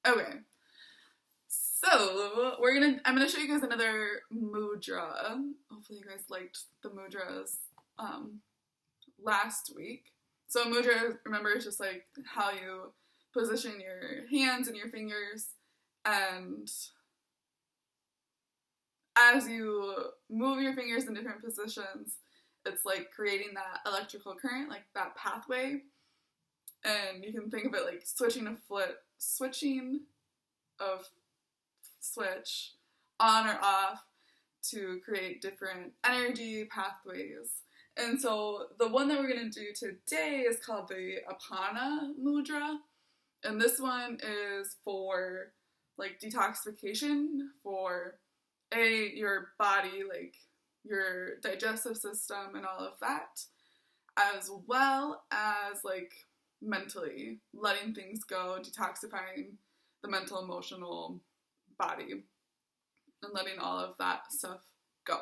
Okay, so I'm gonna show you guys another mudra. Hopefully you guys liked the mudras um, last week. So a mudra, remember, is just like how you position your hands and your fingers, and as you move your fingers in different positions, it's like creating that electrical current, like that pathway. And you can think of it like switching of switch on or off to create different energy pathways. And so the one that we're going to do today is called the Apana Mudra. And this one is for like detoxification for your body, like your digestive system and all of that, as well as like mentally letting things go, detoxifying the mental, emotional body, and letting all of that stuff go.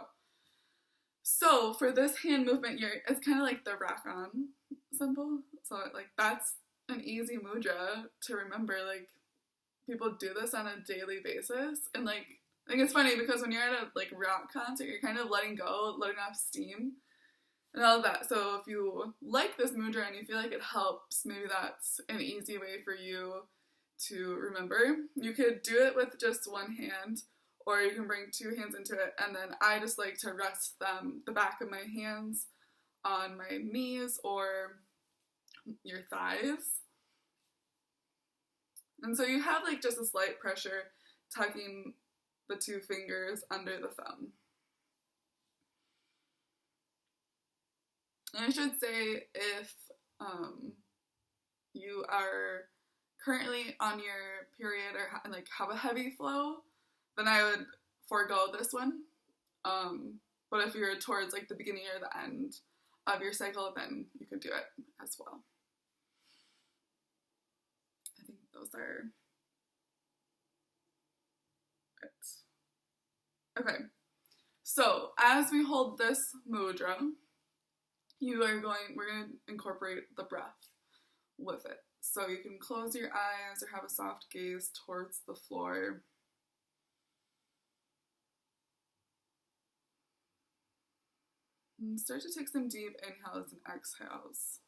So for this hand movement, it's kind of like the rock on symbol. So like that's an easy mudra to remember. Like people do this on a daily basis, and like I think it's funny because when you're at a like rock concert, you're kind of letting go, letting off steam, and all of that. So if you like this mudra and you feel like it helps, maybe that's an easy way for you to remember. You could do it with just one hand, or you can bring two hands into it, and then I just like to rest the back of my hands on my knees or your thighs. And so you have like just a slight pressure tucking the two fingers under the thumb. And I should say if you are currently on your period or like have a heavy flow, then I would forego this one. But if you're towards like the beginning or the end of your cycle, then you could do it as well. I think those are it. Okay, so as we hold this mudra, we're going to incorporate the breath with it. So you can close your eyes or have a soft gaze towards the floor. And start to take some deep inhales and exhales.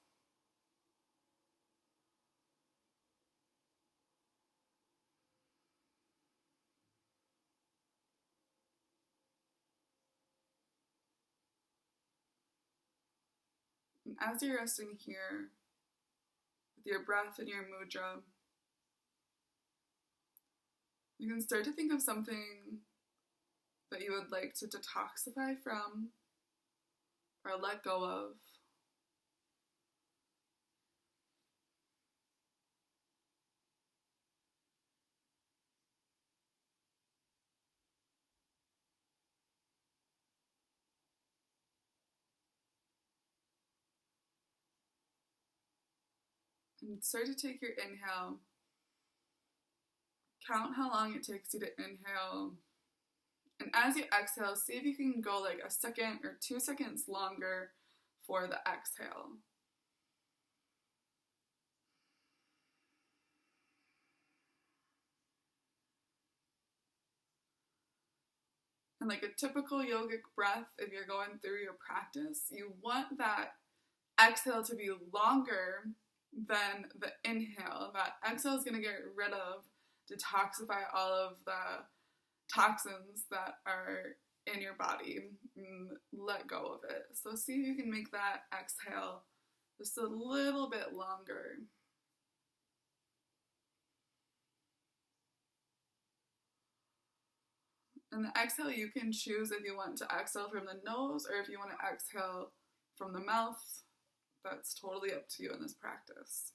And as you're resting here, with your breath and your mudra, you can start to think of something that you would like to detoxify from or let go of. And start to take your inhale. Count how long it takes you to inhale. And as you exhale, see if you can go like a second or 2 seconds longer for the exhale. And like a typical yogic breath, if you're going through your practice, you want that exhale to be longer than the inhale. That exhale is going to get rid of, detoxify all of the toxins that are in your body and let go of it. So see if you can make that exhale just a little bit longer. And the exhale, you can choose if you want to exhale from the nose or if you want to exhale from the mouth. That's totally up to you in this practice.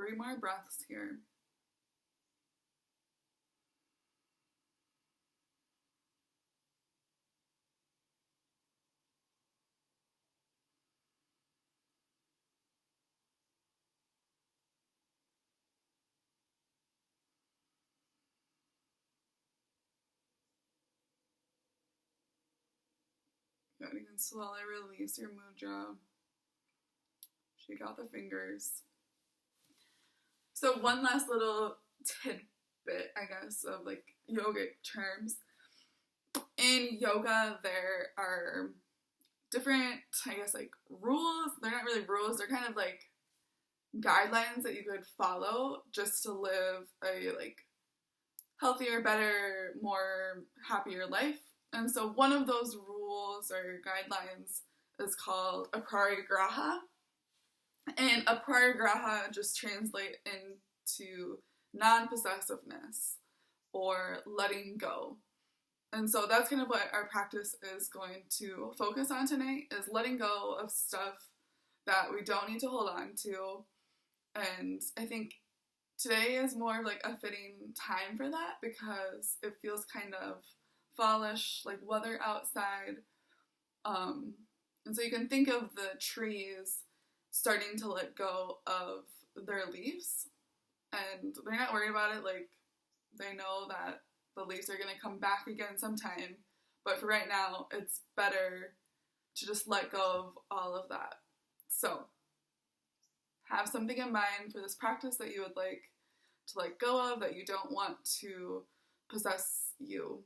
3 more breaths here. Good. You can slowly release your mudra. Shake out the fingers. So one last little tidbit, I guess, of like yogic terms. In yoga, there are different, I guess, like rules. They're not really rules. They're kind of like guidelines that you could follow just to live a like healthier, better, more happier life. And so one of those rules or guidelines is called aparigraha. And aparigraha just translate into non-possessiveness or letting go. And so that's kind of what our practice is going to focus on tonight, is letting go of stuff that we don't need to hold on to. And I think today is more like a fitting time for that because it feels kind of fallish, like weather outside. And so you can think of the trees starting to let go of their leaves, and they're not worried about it. Like, they know that the leaves are going to come back again sometime, but for right now, it's better to just let go of all of that. So have something in mind for this practice that you would like to let go of, that you don't want to possess you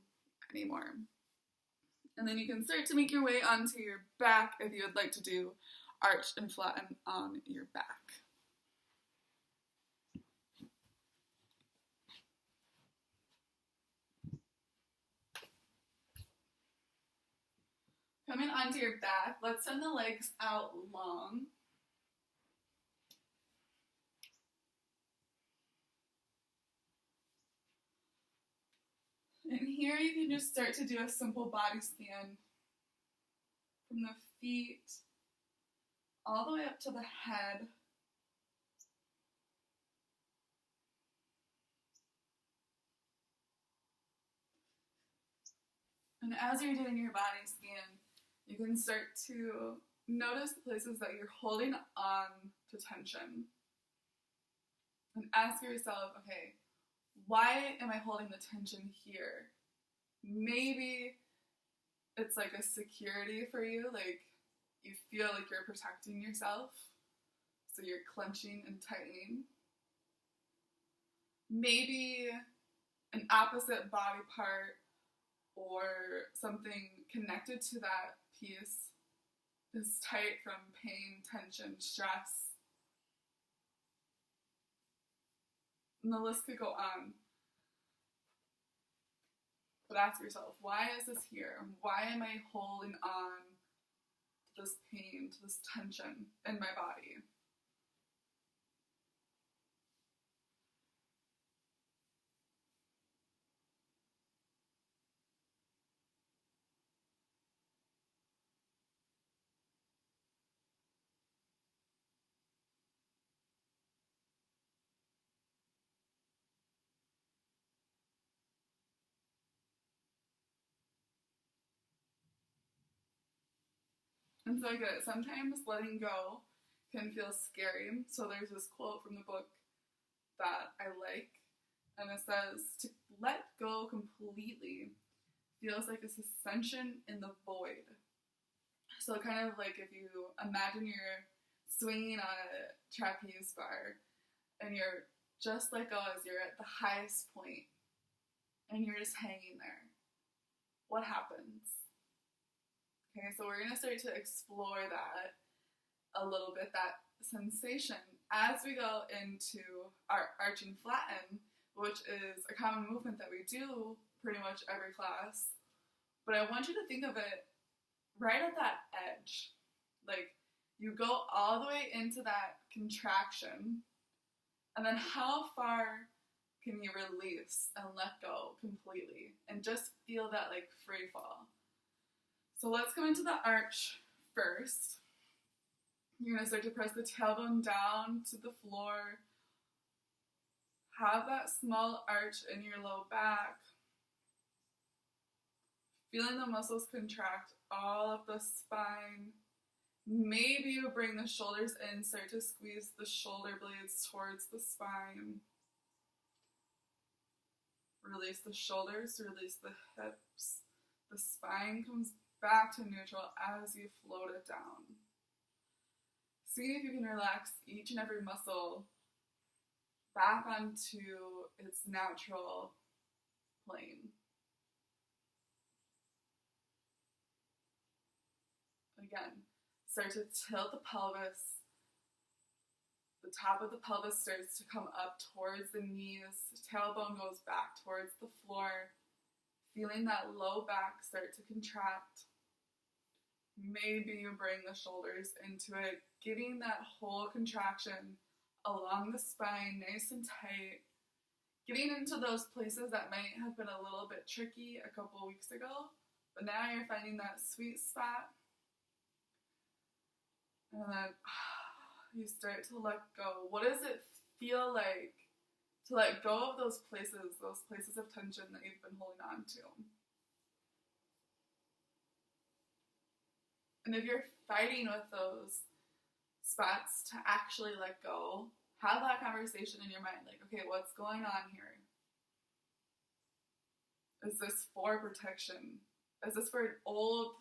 anymore. And then you can start to make your way onto your back if you would like to do arch and flatten on your back. Coming onto your back, let's send the legs out long. And here you can just start to do a simple body scan from the feet all the way up to the head. And as you're doing your body scan, you can start to notice the places that you're holding on to tension. And ask yourself, okay, why am I holding the tension here? Maybe it's like a security for you, like you feel like you're protecting yourself, so you're clenching and tightening. Maybe an opposite body part or something connected to that piece is tight from pain, tension, stress. And the list could go on. But ask yourself, why is this here? Why am I holding on to this pain, to this tension in my body? And so I get it. Sometimes letting go can feel scary. So there's this quote from the book that I like, and it says, to let go completely feels like a suspension in the void. So kind of like if you imagine you're swinging on a trapeze bar, and you're just let go as you're at the highest point, and you're just hanging there. What happens? Okay, so we're going to start to explore that a little bit, that sensation, as we go into our arch and flatten, which is a common movement that we do pretty much every class. But I want you to think of it right at that edge. Like, you go all the way into that contraction, and then how far can you release and let go completely and just feel that like free fall? So let's go into the arch first. You're going to start to press the tailbone down to the floor, Have that small arch in your low back. Feeling the muscles contract all of the spine. Maybe you bring the shoulders in, start to squeeze the shoulder blades towards the spine. Release the shoulders, release the hips. The spine comes back to neutral as you float it down. See if you can relax each and every muscle back onto its natural plane. Again, start to tilt the pelvis. The top of the pelvis starts to come up towards the knees. Tailbone goes back towards the floor. Feeling that low back start to contract. Maybe you bring the shoulders into it, getting that whole contraction along the spine, nice and tight. Getting into those places that might have been a little bit tricky a couple weeks ago, but now you're finding that sweet spot. And then you start to let go. What does it feel like to let go of those places of tension that you've been holding on to? And if you're fighting with those spots to actually let go, have that conversation in your mind, like, okay, what's going on here? Is this for protection? Is this for an old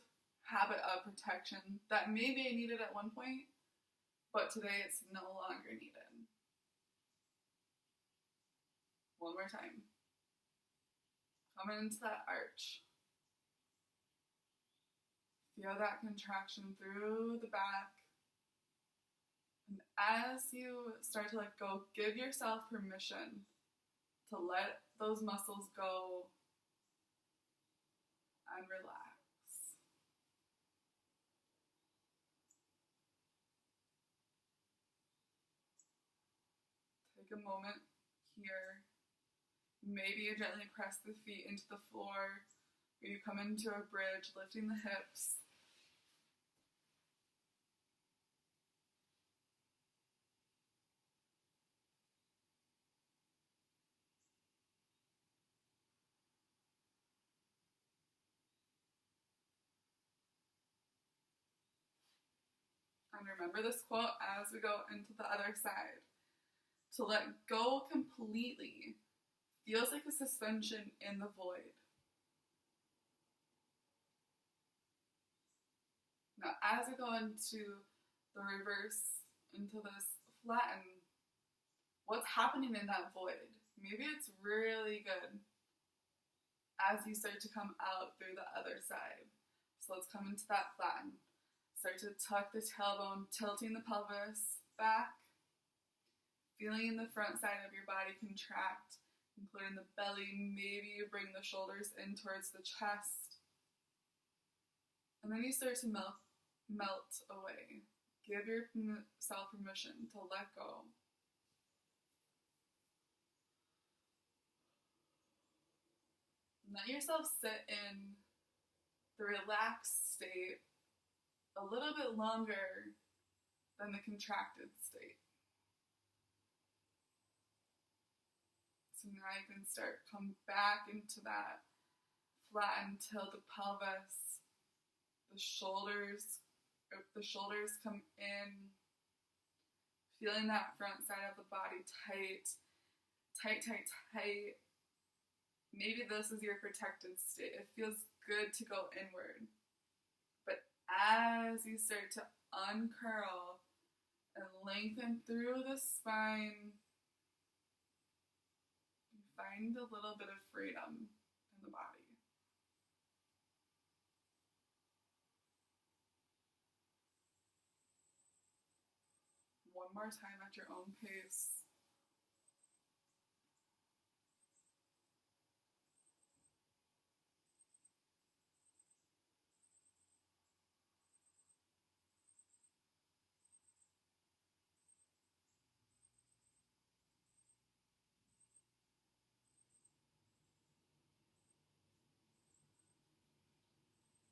habit of protection that maybe I needed at one point, but today it's no longer needed? One more time. Come into that arch. Feel that contraction through the back. And as you start to let go, give yourself permission to let those muscles go and relax. Take a moment here. Maybe you gently press the feet into the floor, or you come into a bridge, lifting the hips. And remember this quote as we go into the other side. To let go completely feels like a suspension in the void. Now, as we go into the reverse, into this flatten, what's happening in that void? Maybe it's really good as you start to come out through the other side. So let's come into that flatten. Start to tuck the tailbone, tilting the pelvis back, feeling the front side of your body contract, including the belly. Maybe you bring the shoulders in towards the chest. And then you start to melt away. Give yourself permission to let go. Let yourself sit in the relaxed state a little bit longer than the contracted state. So now you can come back into that flatten, tilt the pelvis. The shoulders come in. Feeling that front side of the body tight, tight, tight, tight. Maybe this is your protected state. It feels good to go inward. But as you start to uncurl and lengthen through the spine, you find a little bit of freedom in the body. One more time at your own pace.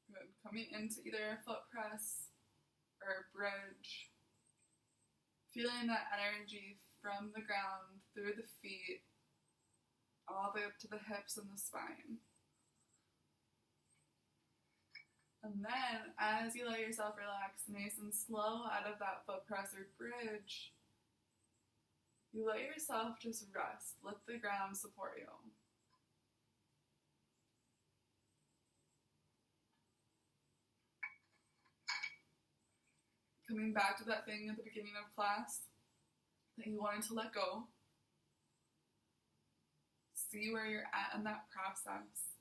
Good. Coming into either a foot press or a bridge. Feeling that energy from the ground through the feet all the way up to the hips and the spine. And then, as you let yourself relax nice and slow out of that foot press or bridge, you let yourself just rest. Let the ground support you. Coming back to that thing at the beginning of class that you wanted to let go. See where you're at in that process.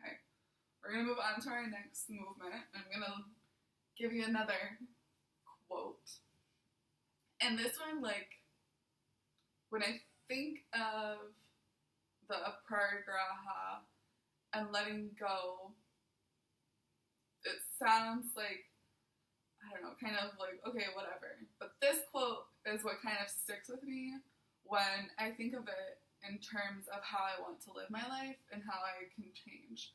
Okay, we're going to move on to our next movement. I'm going to give you another quote. And this one, like, when I think of the aparigraha and letting go, it sounds like, I don't know, kind of like, okay, whatever. But this quote is what kind of sticks with me when I think of it in terms of how I want to live my life and how I can change.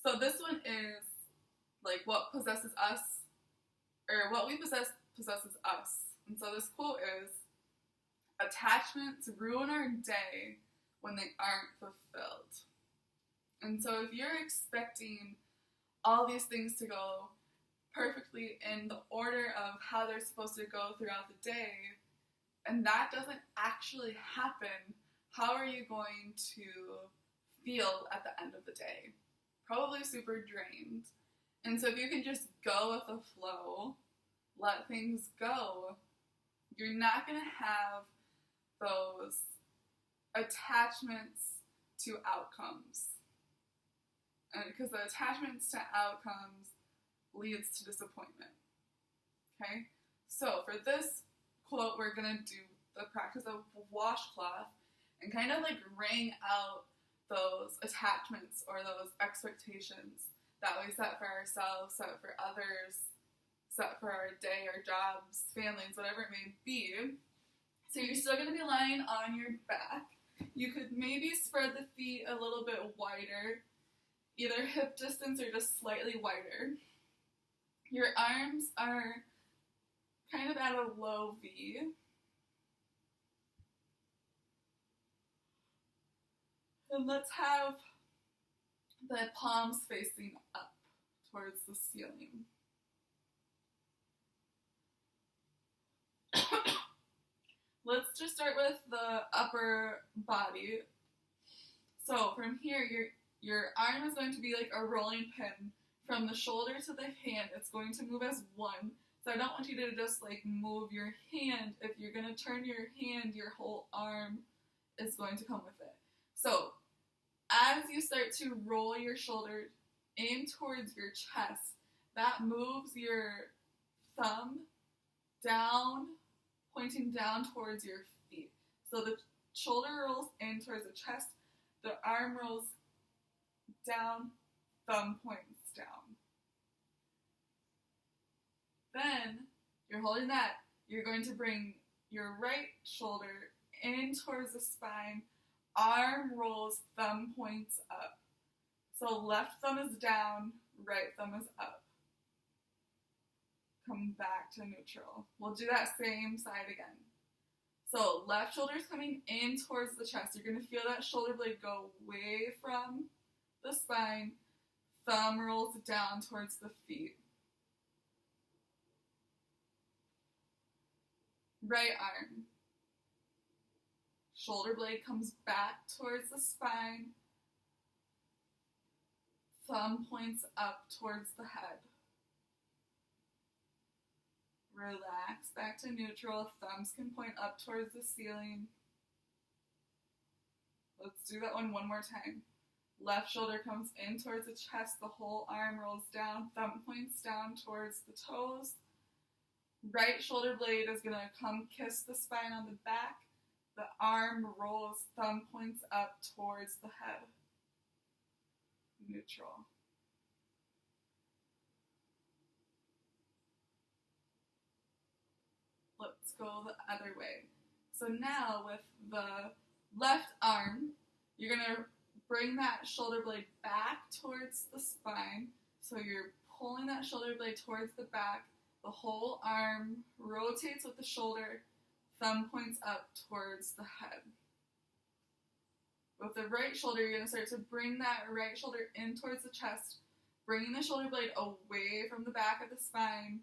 So this one is like, what possesses us, or what we possess possesses us. And so this quote is, attachments ruin our day when they aren't fulfilled. And so if you're expecting all these things to go perfectly in the order of how they're supposed to go throughout the day, and that doesn't actually happen, how are you going to feel at the end of the day? Probably super drained. And so if you can just go with the flow, let things go, you're not going to have those attachments to outcomes. And because the attachments to outcomes leads to disappointment. Okay? So for this quote, we're going to do the practice of washcloth and kind of like wring out those attachments or those expectations that we set for ourselves, set for others, set for our day, our jobs, families, whatever it may be. So you're still going to be lying on your back. You could maybe spread the feet a little bit wider, either hip distance or just slightly wider. Your arms are kind of at a low V. And let's have the palms facing up towards the ceiling. Let's just start with the upper body. So from here, your arm is going to be like a rolling pin. From the shoulder to the hand, it's going to move as one. So I don't want you to just like move your hand. If you're going to turn your hand, your whole arm is going to come with it. So as you start to roll your shoulder in towards your chest, that moves your thumb down, pointing down towards your feet. So the shoulder rolls in towards the chest, the arm rolls down, thumb points down. Then you're holding that. You're going to bring your right shoulder in towards the spine, arm rolls, thumb points up. So left thumb is down, right thumb is up. Come back to neutral. We'll do that same side again. So left shoulder is coming in towards the chest. You're going to feel that shoulder blade go away from the spine. Thumb rolls down towards the feet. Right arm. Shoulder blade comes back towards the spine. Thumb points up towards the head. Relax back to neutral. Thumbs can point up towards the ceiling. Let's do that one more time. Left shoulder comes in towards the chest. The whole arm rolls down. Thumb points down towards the toes. Right shoulder blade is going to come kiss the spine on the back. The arm rolls. Thumb points up towards the head. Neutral. Let's go the other way. So now with the left arm, you're going to bring that shoulder blade back towards the spine. So you're pulling that shoulder blade towards the back. The whole arm rotates with the shoulder. Thumb points up towards the head. With the right shoulder, you're going to start to bring that right shoulder in towards the chest, bringing the shoulder blade away from the back of the spine.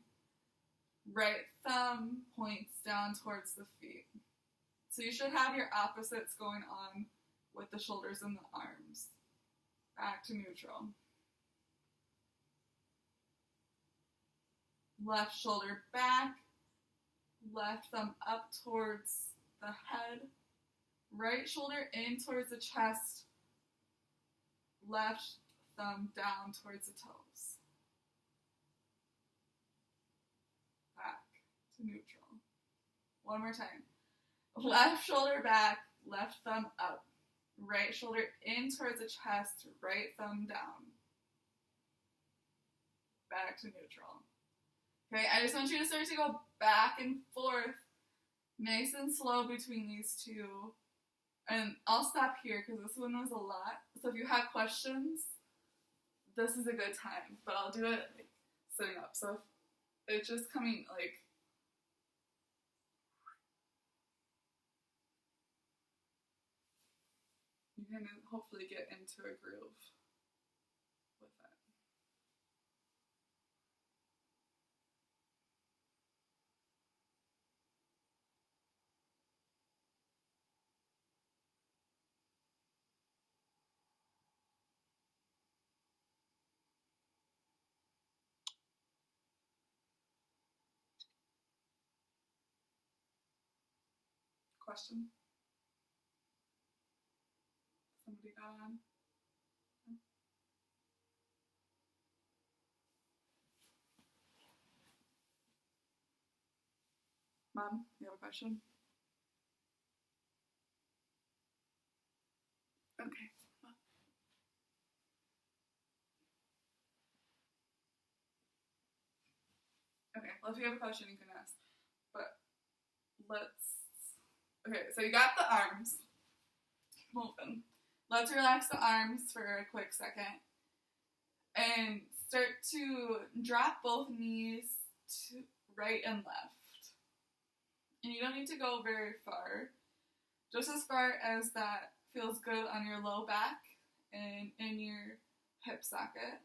Right thumb points down towards the feet. So you should have your opposites going on with the shoulders and the arms. Back to neutral. Left shoulder back, left thumb up towards the head, right shoulder in towards the chest, left thumb down towards the toes. Back to neutral. One more time. Left shoulder back, left thumb up, right shoulder in towards the chest, right thumb down. Back to neutral. Okay, I just want you to start to go back and forth, nice and slow between these two. And I'll stop here because this one was a lot. So if you have questions, this is a good time. But I'll do it like sitting up. So if it's just coming like, you can hopefully get into a groove with it. Question? Somebody got on? Mom, you have a question? Okay. Okay, well if you have a question you can ask. But okay, so you got the arms moving. Let's relax the arms for a quick second. And start to drop both knees to right and left. And you don't need to go very far. Just as far as that feels good on your low back and in your hip socket.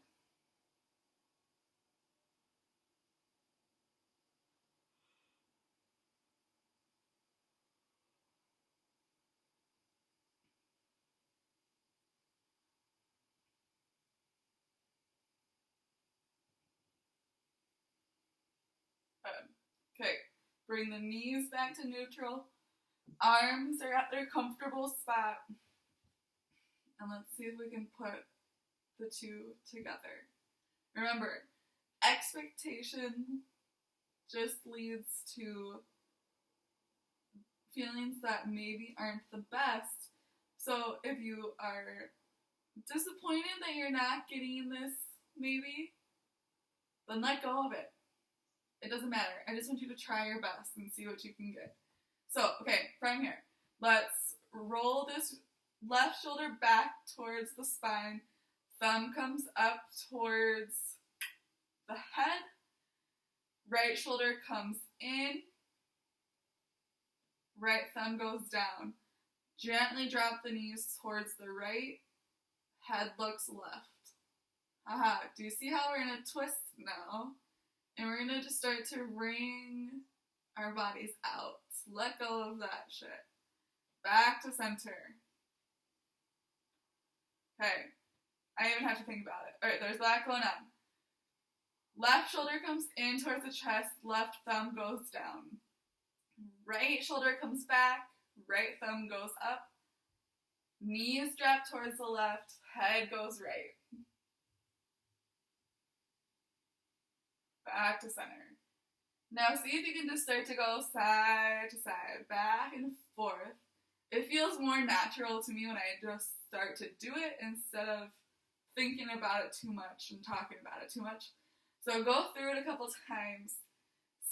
Okay, bring the knees back to neutral. Arms are at their comfortable spot. And let's see if we can put the two together. Remember, expectation just leads to feelings that maybe aren't the best. So if you are disappointed that you're not getting this maybe, then let go of it. It doesn't matter. I just want you to try your best and see what you can get. So, okay, from here, let's roll this left shoulder back towards the spine. Thumb comes up towards the head. Right shoulder comes in. Right thumb goes down. Gently drop the knees towards the right. Head looks left. Aha, do you see how we're going to twist now? And we're going to just start to wring our bodies out. Let go of that shit. Back to center. Okay. I even have to think about it. Alright, there's that going on. Left shoulder comes in towards the chest. Left thumb goes down. Right shoulder comes back. Right thumb goes up. Knees drop towards the left. Head goes right. Back to center. Now see if you can just start to go side to side, back and forth. It feels more natural to me when I just start to do it instead of thinking about it too much and talking about it too much. So go through it a couple times.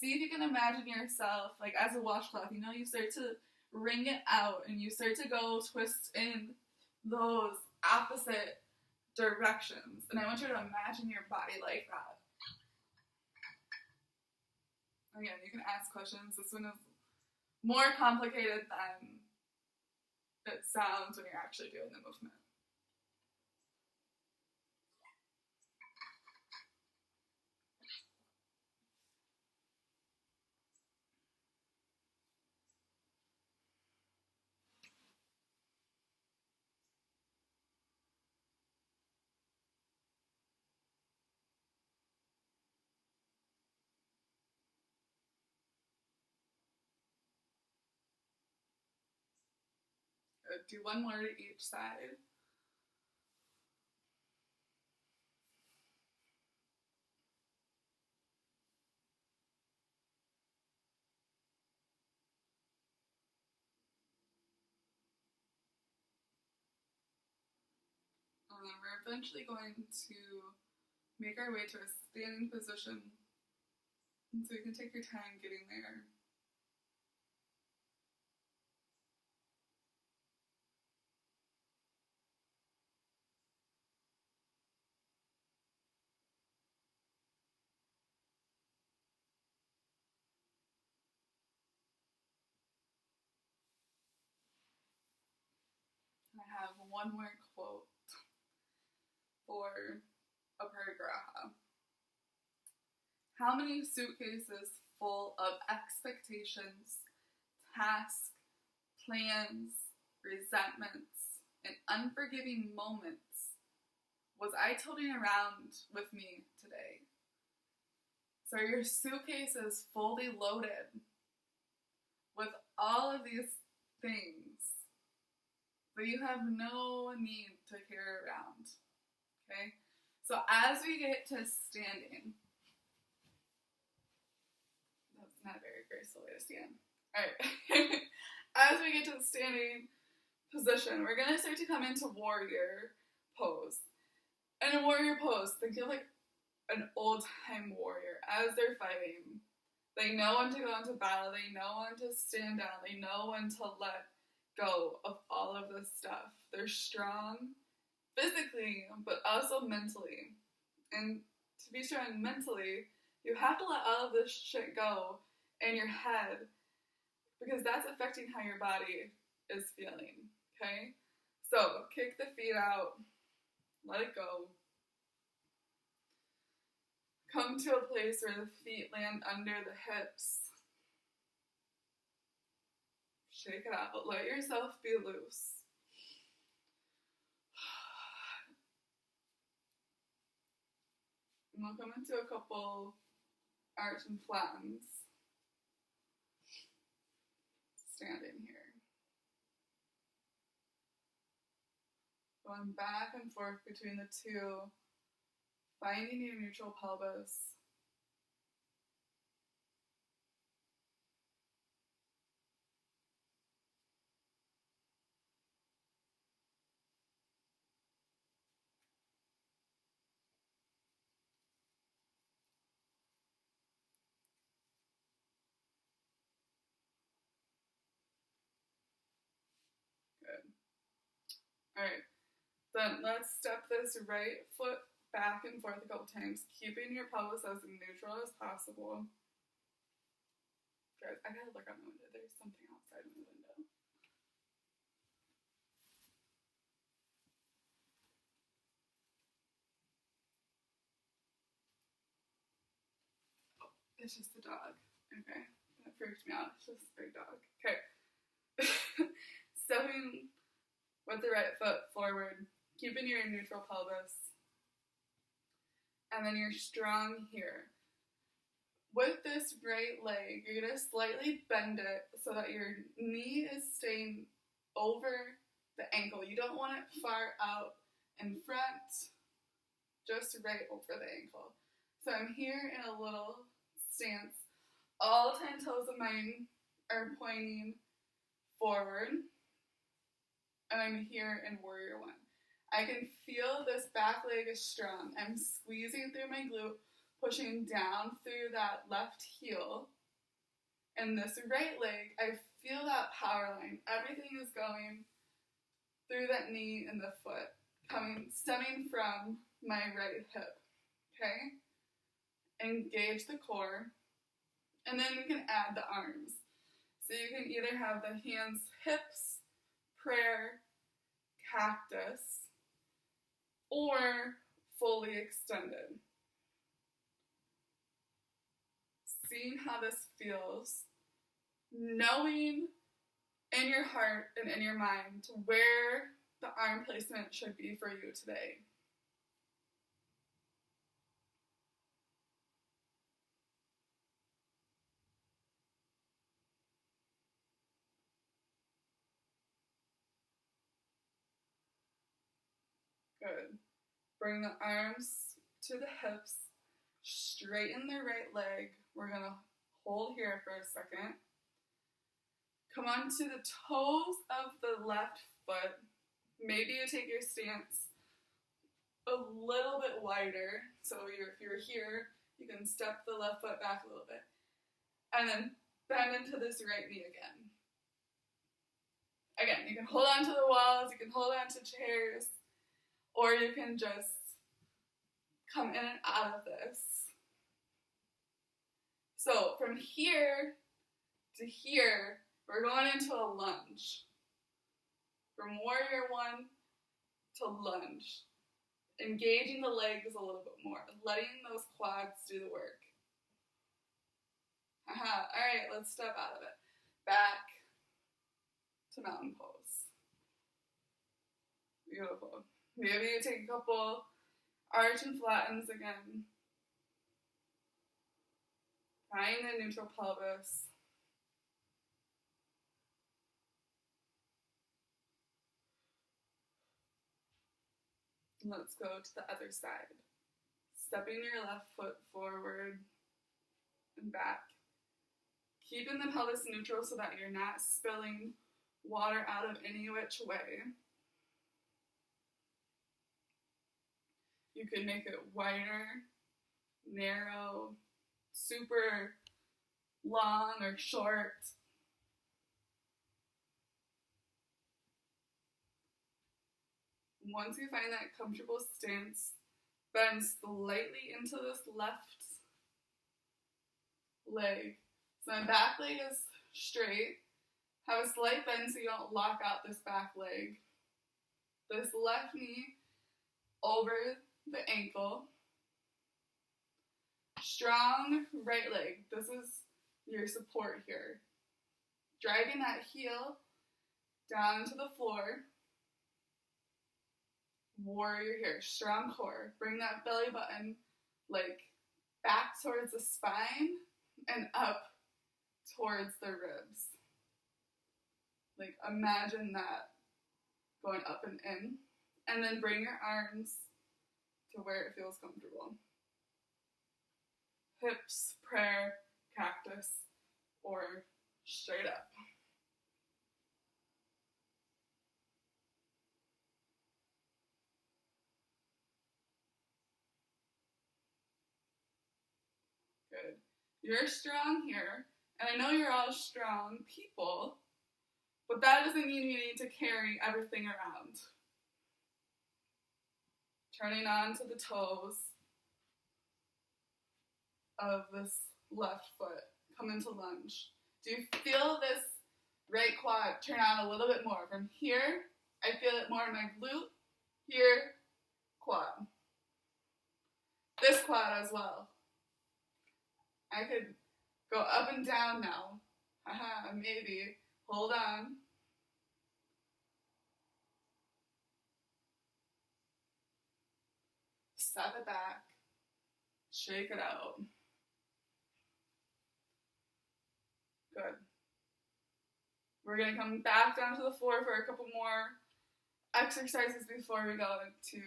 See if you can imagine yourself like as a washcloth. You start to wring it out and you start to go twist in those opposite directions. And I want you to imagine your body like that. Again, you can ask questions. This one is more complicated than it sounds when you're actually doing the movement. Do one more to each side. And then we're eventually going to make our way to a standing position. And so you can take your time getting there. I have one more quote for Aparigraha. How many suitcases full of expectations, tasks, plans, resentments, and unforgiving moments was I toting around with me today? So your suitcase is fully loaded with all of these things that you have no need to carry around. Okay? So as we get to standing, that's not a very graceful way to stand. Alright. As we get to the standing position, we're going to start to come into warrior pose. And in warrior pose, think of like an old-time warrior as they're fighting. They know when to go into battle, they know when to stand down, they know when to let go of all of this stuff. They're strong physically, but also mentally. And to be strong mentally, you have to let all of this shit go in your head, because that's affecting how your body is feeling, okay? So, kick the feet out, let it go. Come to a place where the feet land under the hips. Shake it out. Let yourself be loose. And we'll come into a couple arch and flattens. Standing here. Going back and forth between the two, finding your neutral pelvis. Alright, then let's step this right foot back and forth a couple times, keeping your pelvis as neutral as possible. Guys, I gotta look out the window. There's something outside of the window. Oh, it's just the dog. Okay, that freaked me out. It's just a big dog. Okay. Stepping with the right foot forward, keeping your neutral pelvis, and then you're strong here. With this right leg, you're going to slightly bend it so that your knee is staying over the ankle. You don't want it far out in front, just right over the ankle. So I'm here in a little stance. All 10 toes of mine are pointing forward. And I'm here in warrior one. I can feel this back leg is strong. I'm squeezing through my glute, pushing down through that left heel. And this right leg, I feel that power line. Everything is going through that knee and the foot. Stemming from my right hip, okay? Engage the core, and then we can add the arms. So you can either have the hands, hips, prayer, cactus, or fully extended. Seeing how this feels, knowing in your heart and in your mind where the arm placement should be for you today. Good. Bring the arms to the hips, straighten the right leg. We're going to hold here for a second. Come on to the toes of the left foot. Maybe you take your stance a little bit wider. So if you're here, you can step the left foot back a little bit. And then bend into this right knee again. Again, you can hold on to the walls, you can hold on to chairs, or you can just come in and out of this. So from here to here, we're going into a lunge. From warrior one to lunge. Engaging the legs a little bit more. Letting those quads do the work. Alright, let's step out of it. Back to mountain pose. Beautiful. Maybe you take a couple arch and flattens again. Find the neutral pelvis. Let's go to the other side. Stepping your left foot forward and back. Keeping the pelvis neutral so that you're not spilling water out of any which way. You can make it wider, narrow, super long or short. Once you find that comfortable stance, bend slightly into this left leg. So my back leg is straight. Have a slight bend so you don't lock out this back leg. This left knee over the ankle. Strong right leg. This is your support here. Driving that heel down to the floor. Warrior here. Strong core. Bring that belly button like back towards the spine and up towards the ribs. Like imagine that going up and in. And then bring your arms to where it feels comfortable. Hips, prayer, cactus, or straight up. Good. You're strong here, and I know you're all strong people, but that doesn't mean you need to carry everything around. Turning on to the toes of this left foot. Come into lunge. Do you feel this right quad turn on a little bit more? From here, I feel it more in my glute. Here, quad. This quad as well. I could go up and down now. Maybe. Hold on. Step it back. Shake it out. Good. We're going to come back down to the floor for a couple more exercises before we go into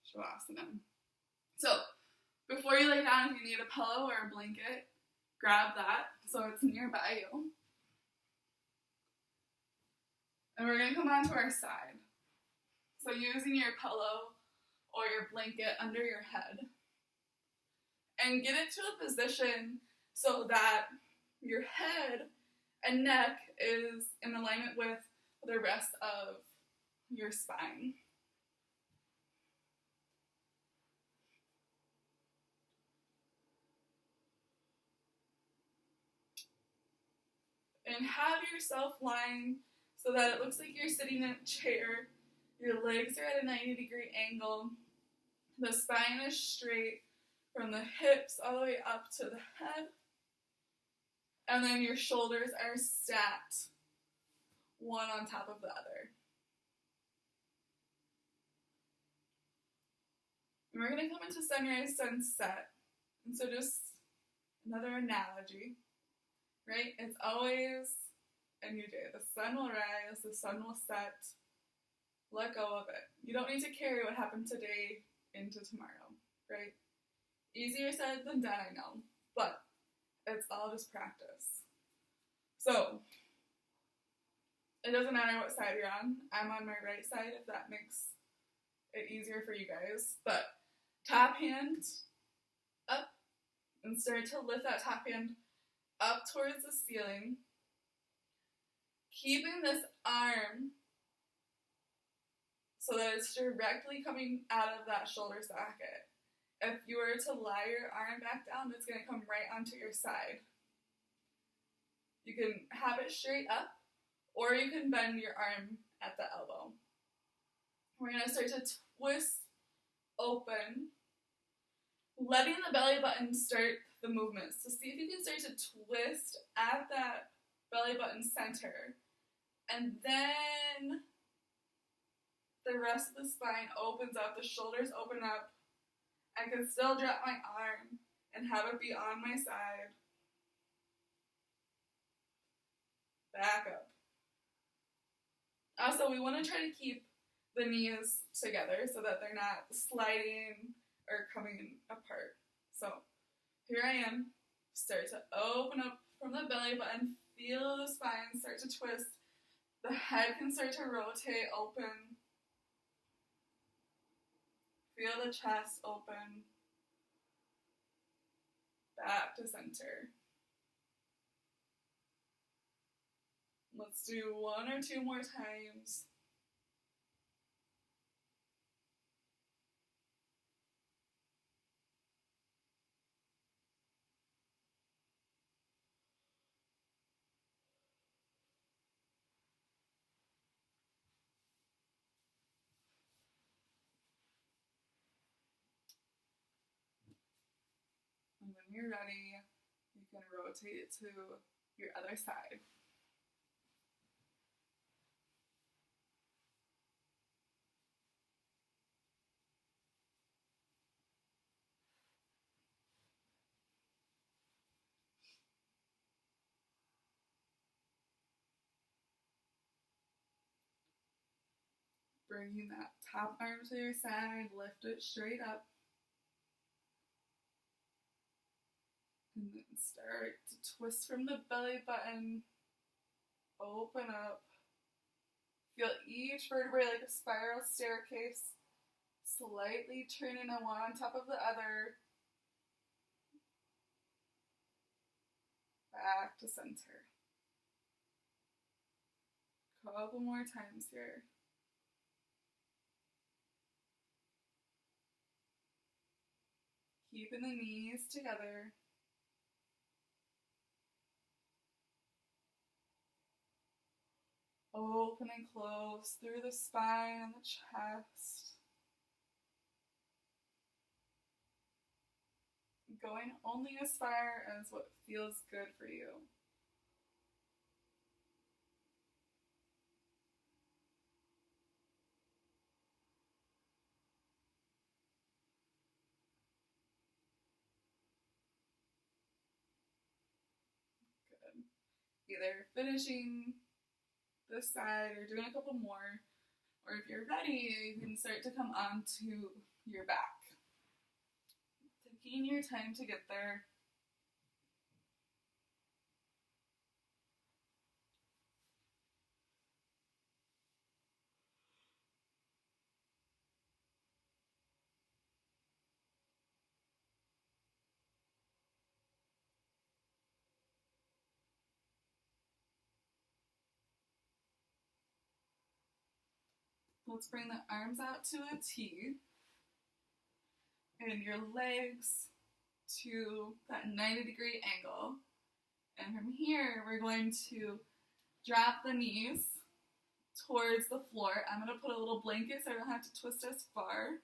Shavasana. So, before you lay down, if you need a pillow or a blanket, grab that so it's nearby you. And we're going to come onto our side. So using your pillow or your blanket under your head. And get it to a position so that your head and neck is in alignment with the rest of your spine. And have yourself lying so that it looks like you're sitting in a chair. Your legs are at a 90-degree angle. The spine is straight from the hips all the way up to the head. And then your shoulders are stacked, one on top of the other. And we're going to come into sunrise, sunset. And so just another analogy, right? It's always a new day. The sun will rise, the sun will set. Let go of it. You don't need to carry what happened today into tomorrow, right? Easier said than done, I know. But it's all just practice. So, it doesn't matter what side you're on. I'm on my right side if that makes it easier for you guys. But top hand up and start to lift that top hand up towards the ceiling. Keeping this arm so that it's directly coming out of that shoulder socket. If you were to lie your arm back down, it's going to come right onto your side. You can have it straight up, or you can bend your arm at the elbow. We're going to start to twist open, letting the belly button start the movement. So see if you can start to twist at that belly button center, and then the rest of the spine opens up, the shoulders open up. I can still drop my arm and have it be on my side. Back up. Also, we want to try to keep the knees together so that they're not sliding or coming apart. So, here I am. Start to open up from the belly button. Feel the spine start to twist. The head can start to rotate open. Feel the chest open. Back to center. Let's do one or two more times. And when you're ready, you can rotate it to your other side. Bringing that top arm to your side, lift it straight up. And then start to twist from the belly button. Open up. Feel each vertebrae like a spiral staircase. Slightly turning them one on top of the other. Back to center. Couple more times here. Keeping the knees together. Open and close through the spine and the chest. Going only as far as what feels good for you. Good. Either finishing this side or doing a couple more, or if you're ready, you can start to come onto your back. Taking your time to get there. Let's bring the arms out to a T and your legs to that 90-degree angle. And from here, we're going to drop the knees towards the floor. I'm going to put a little blanket so I don't have to twist as far.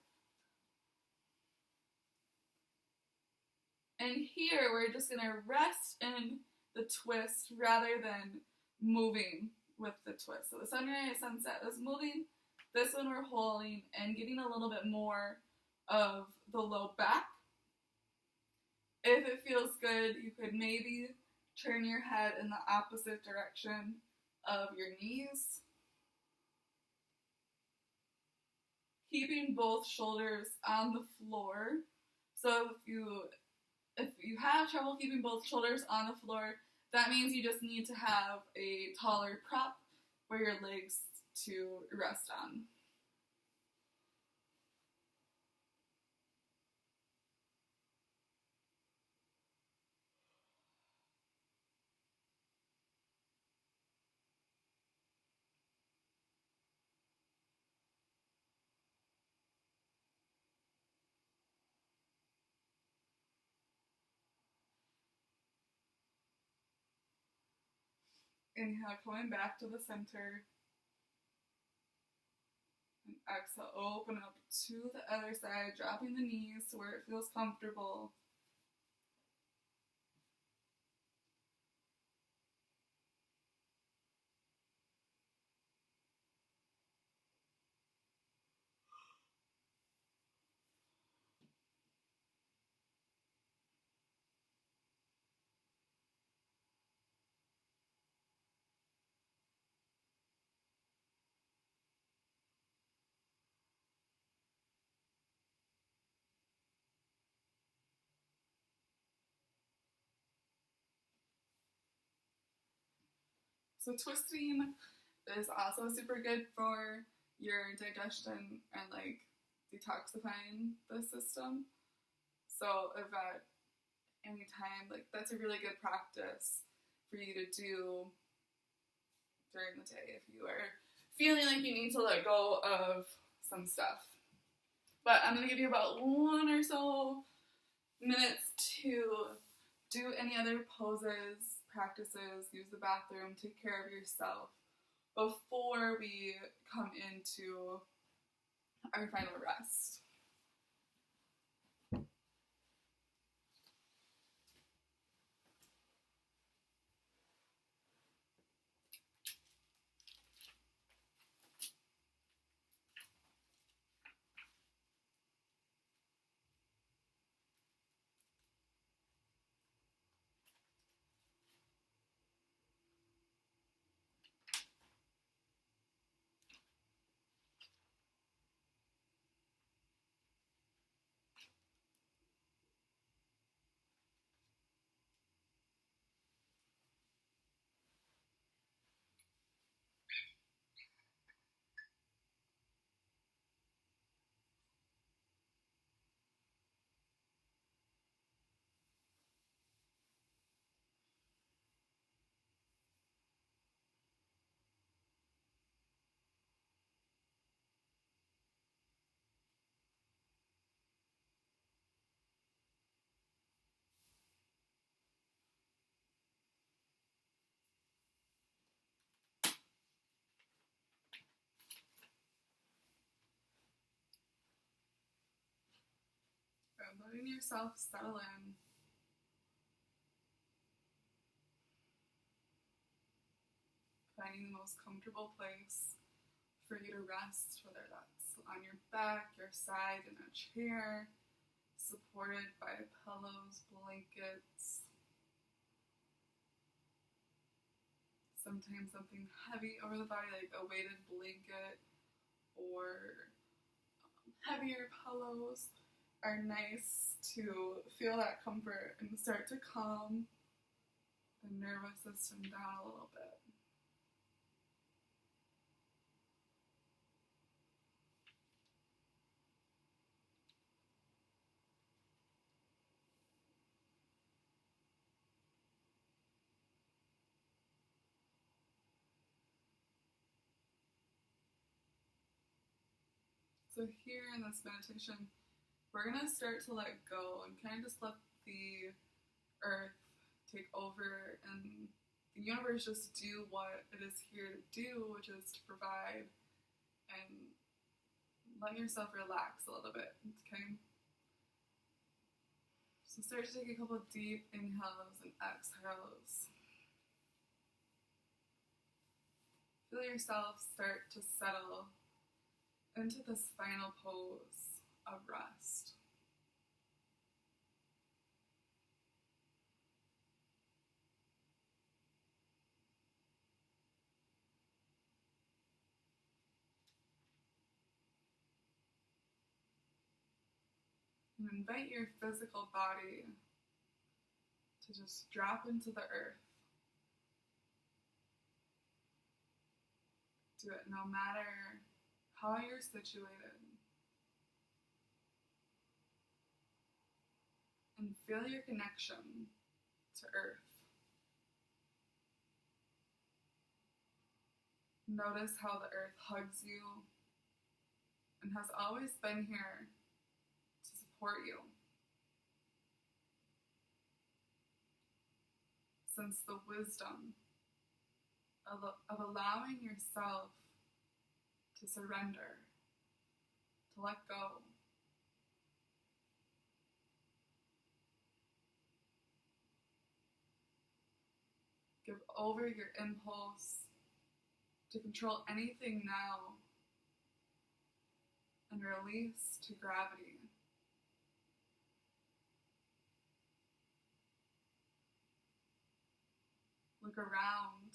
And here, we're just going to rest in the twist rather than moving with the twist. So the sunrise, sunset is moving. This one we're holding and getting a little bit more of the low back. If it feels good, you could maybe turn your head in the opposite direction of your knees. Keeping both shoulders on the floor. So if you have trouble keeping both shoulders on the floor, that means you just need to have a taller prop for your legs to rest on. Inhale, coming back to the center. And exhale, open up to the other side, dropping the knees to where it feels comfortable. So twisting is also super good for your digestion and like detoxifying the system. So if at any time, like that's a really good practice for you to do during the day if you are feeling like you need to let go of some stuff. But I'm gonna give you about 1 or so minutes to do any other poses, practices, use the bathroom, take care of yourself before we come into our final rest. And letting yourself settle in. Finding the most comfortable place for you to rest, whether that's on your back, your side, in a chair, supported by pillows, blankets, sometimes something heavy over the body like a weighted blanket or heavier pillows are nice to feel that comfort and start to calm the nervous system down a little bit. So here in this meditation, we're going to start to let go and kind of just let the earth take over and the universe just do what it is here to do, which is to provide, and let yourself relax a little bit, okay? So start to take a couple of deep inhales and exhales. Feel yourself start to settle into this final pose of rest. And invite your physical body to just drop into the earth. Do it no matter how you're situated. And feel your connection to earth. Notice how the earth hugs you and has always been here to support you. Sense the wisdom of allowing yourself to surrender, to let go. Give over your impulse to control anything now and release to gravity. Look around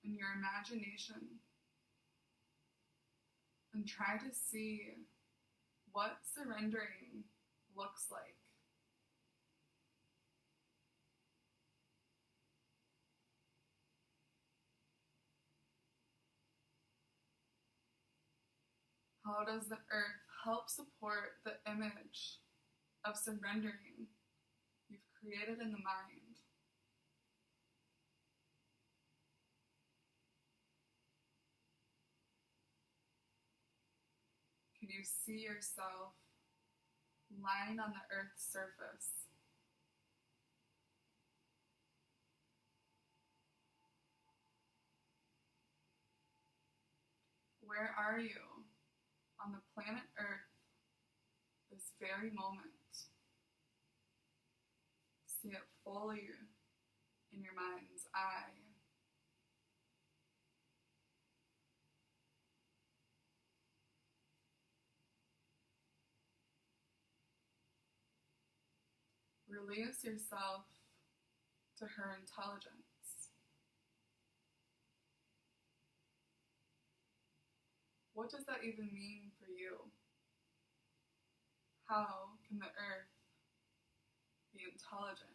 in your imagination and try to see what surrendering looks like. How does the earth help support the image of surrendering you've created in the mind? Can you see yourself lying on the earth's surface? Where are you on the planet Earth this very moment? See it fully in your mind's eye. Release yourself to her intelligence. What does that even mean for you? How can the earth be intelligent?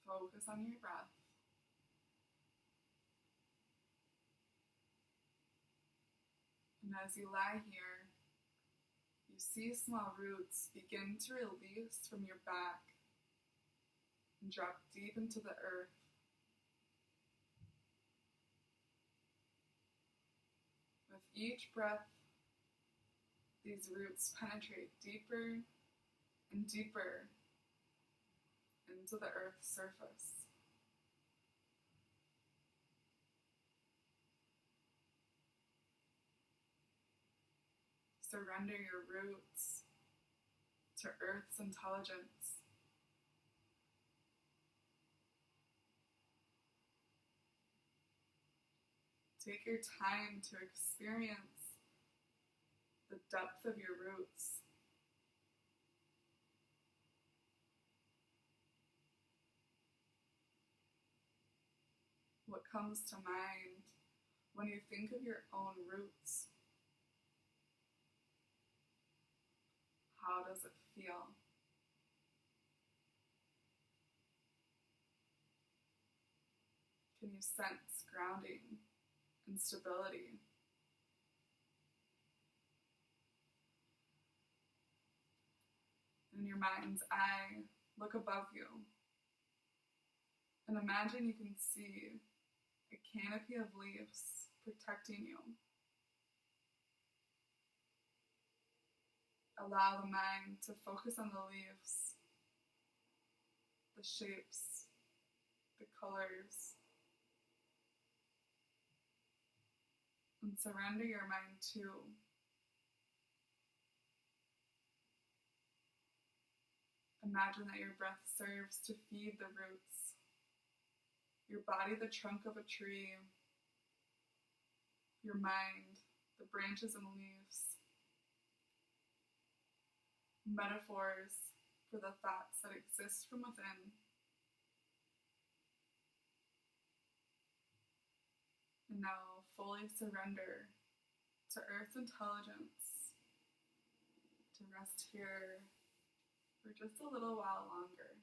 Focus on your breath. And as you lie here, you see small roots begin to release from your back and drop deep into the earth. With each breath, these roots penetrate deeper and deeper into the earth's surface. Surrender your roots to Earth's intelligence. Take your time to experience the depth of your roots. What comes to mind when you think of your own roots? How does it feel? Can you sense grounding and stability? In your your mind's eye, look above you and imagine you can see a canopy of leaves protecting you. Allow the mind to focus on the leaves, the shapes, the colors, and surrender your mind to imagine that your breath serves to feed the roots, your body the trunk of a tree, your mind the branches and leaves, metaphors for the thoughts that exist from within. And now fully surrender to Earth's intelligence to rest here for just a little while longer.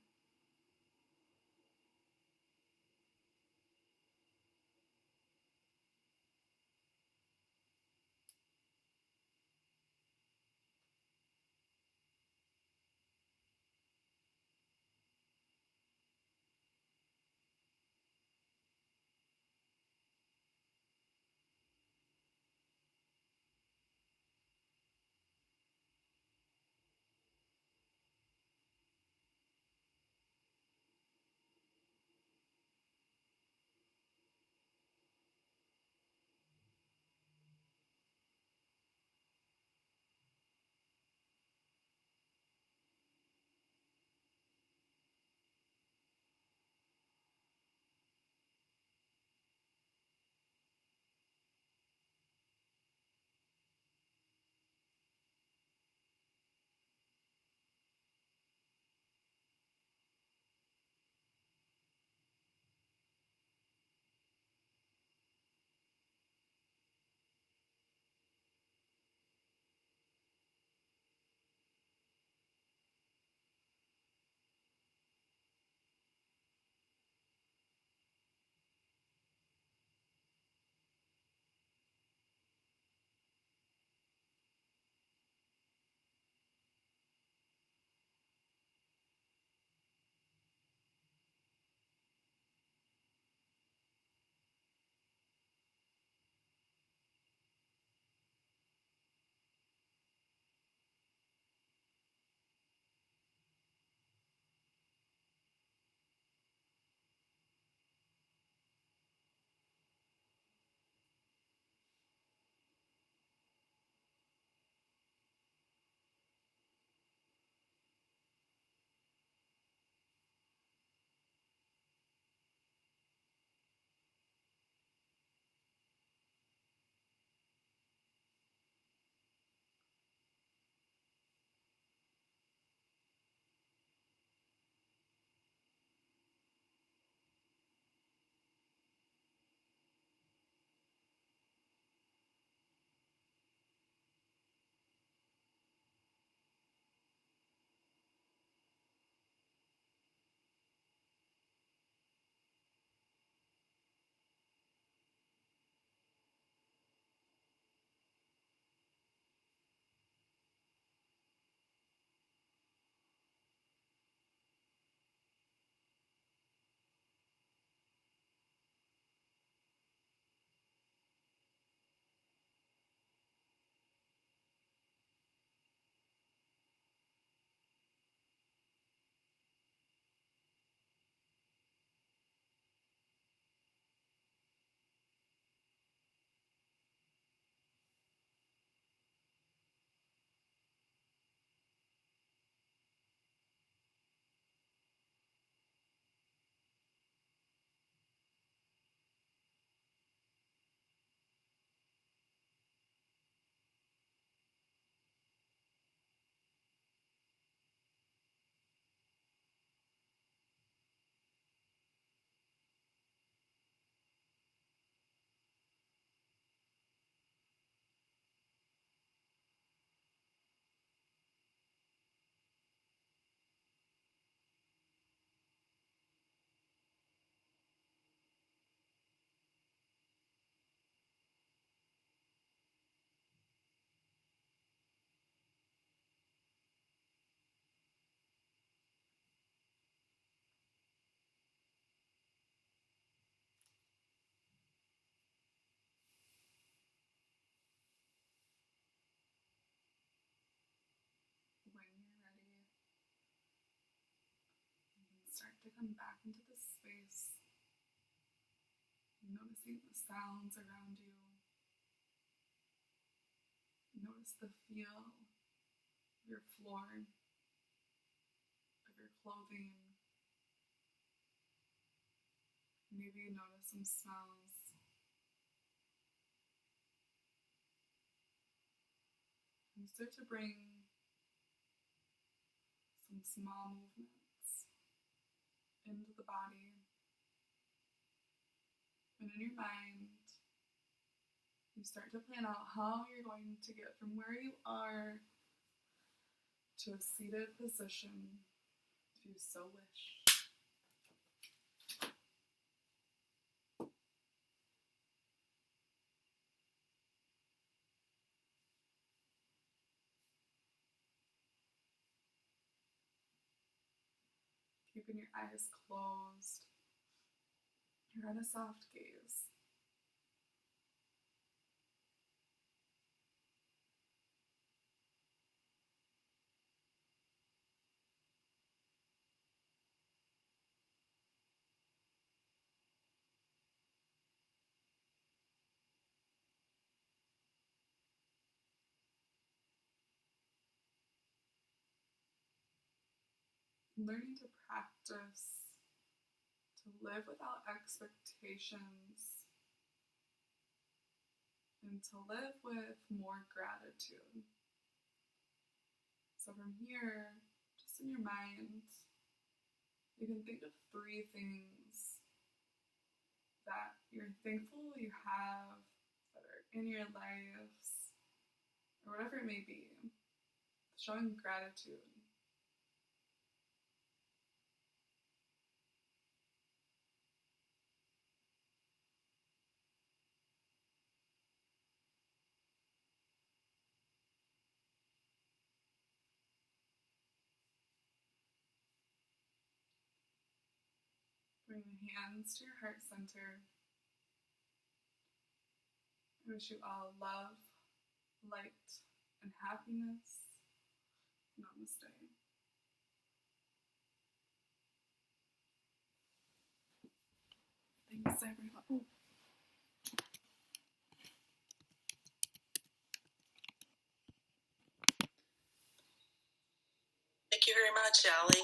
coming back into this space, noticing the sounds around you. Notice the feel of your floor, of your clothing. Maybe you notice some smells. And you start to bring some small movements into the body. And in your mind, you start to plan out how you're going to get from where you are to a seated position, if you so wish. Keeping your eyes closed, you're at a soft gaze. Learning to practice, to live without expectations, and to live with more gratitude. So from here, just in your mind, you can think of 3 things that you're thankful you have, that are in your lives, or whatever it may be, showing gratitude. Bring the hands to your heart center. I wish you all love, light, and happiness. Namaste. Thanks, everyone. Ooh. Thank you very much, Allie.